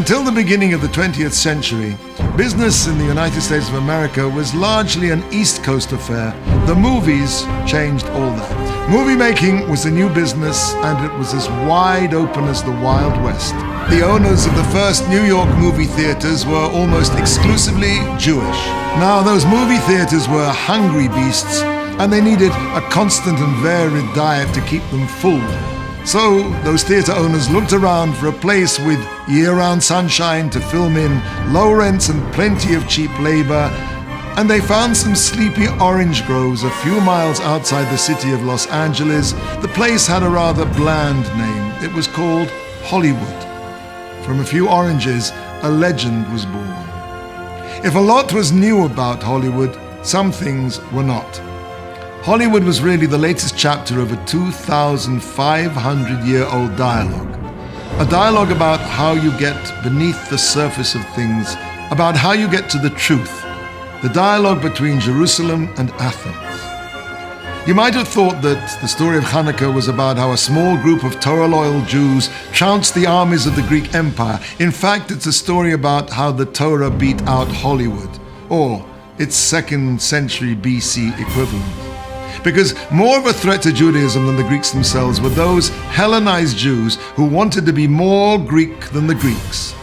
Until the beginning of the 20th century, business in the United States of America was largely an East Coast affair. The movies changed all that. Movie making was a new business, and it was as wide open as the Wild West. The owners of the first New York movie theaters were almost exclusively Jewish. Now, those movie theaters were hungry beasts, and they needed a constant and varied diet to keep them full. So, those theater owners looked around for a place with year-round sunshine to film in, low rents and plenty of cheap labor, and they found some sleepy orange groves a few miles outside the city of Los Angeles. The place had a rather bland name. It was called Hollywood. From a few oranges, a legend was born. If a lot was new about Hollywood, some things were not. Hollywood was really the latest chapter of a 2,500-year-old dialogue. A dialogue about how you get beneath the surface of things, about how you get to the truth. The dialogue between Jerusalem and Athens. You might have thought that the story of Hanukkah was about how a small group of Torah-loyal Jews trounced the armies of the Greek Empire. In fact, it's a story about how the Torah beat out Hollywood, or its 2nd century BC equivalent. Because more of a threat to Judaism than the Greeks themselves were those Hellenized Jews who wanted to be more Greek than the Greeks.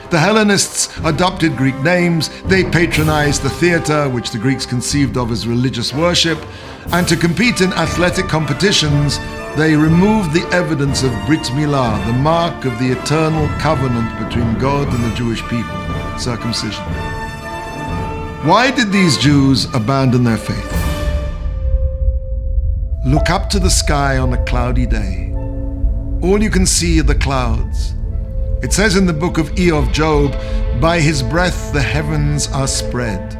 The Hellenists adopted Greek names, they patronized the theater, which the Greeks conceived of as religious worship, and to compete in athletic competitions, they removed the evidence of Brit Milah, the mark of the eternal covenant between God and the Jewish people, circumcision. Why did these Jews abandon their faith? Look up to the sky on a cloudy day. All you can see are the clouds. It says in the book of Job, by his breath the heavens are spread.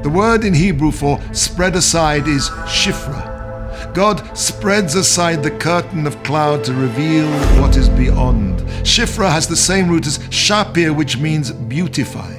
The word in Hebrew for spread aside is shifra. God spreads aside the curtain of cloud to reveal what is beyond. Shifra has the same root as shapir, which means beautify.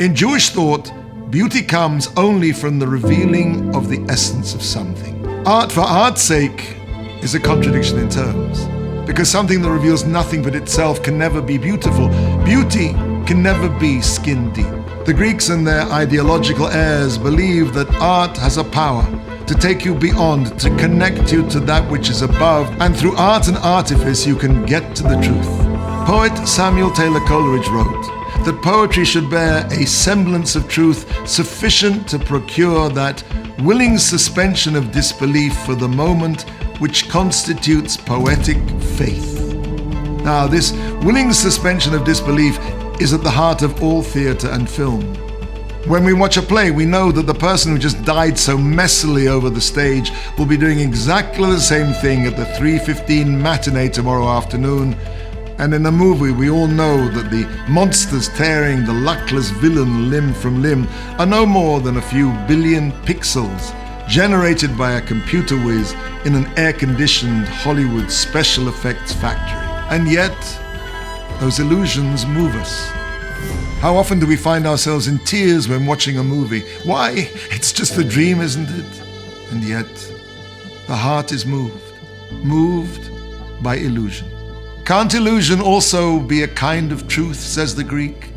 In Jewish thought, beauty comes only from the revealing of the essence of something. Art for art's sake is a contradiction in terms, because something that reveals nothing but itself can never be beautiful. Beauty can never be skin deep. The Greeks and their ideological heirs believe that art has a power to take you beyond, to connect you to that which is above, and through art and artifice you can get to the truth. Poet Samuel Taylor Coleridge wrote that poetry should bear a semblance of truth sufficient to procure that willing suspension of disbelief for the moment which constitutes poetic faith. Now, this willing suspension of disbelief is at the heart of all theater and film. When we watch a play, we know that the person who just died so messily over the stage will be doing exactly the same thing at the 3:15 matinee tomorrow afternoon. And in a movie, we all know that the monsters tearing the luckless villain limb from limb are no more than a few billion pixels generated by a computer whiz in an air-conditioned Hollywood special effects factory. And yet, those illusions move us. How often do we find ourselves in tears when watching a movie? Why? It's just a dream, isn't it? And yet, the heart is moved by illusion. Can't illusion also be a kind of truth, says the Greek?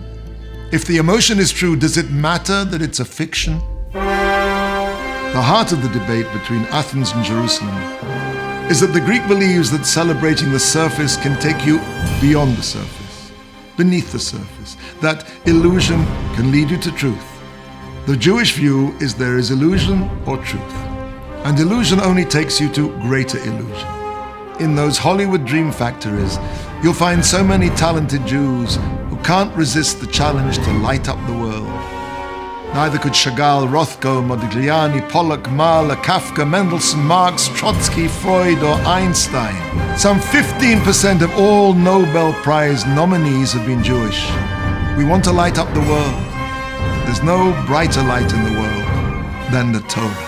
If the emotion is true, does it matter that it's a fiction? The heart of the debate between Athens and Jerusalem is that the Greek believes that celebrating the surface can take you beyond the surface, beneath the surface, that illusion can lead you to truth. The Jewish view is there is illusion or truth, and illusion only takes you to greater illusion. In those Hollywood dream factories, you'll find so many talented Jews who can't resist the challenge to light up the world. Neither could Chagall, Rothko, Modigliani, Pollock, Mahler, Kafka, Mendelssohn, Marx, Trotsky, Freud, or Einstein. Some 15% of all Nobel Prize nominees have been Jewish. We want to light up the world. There's no brighter light in the world than the Torah.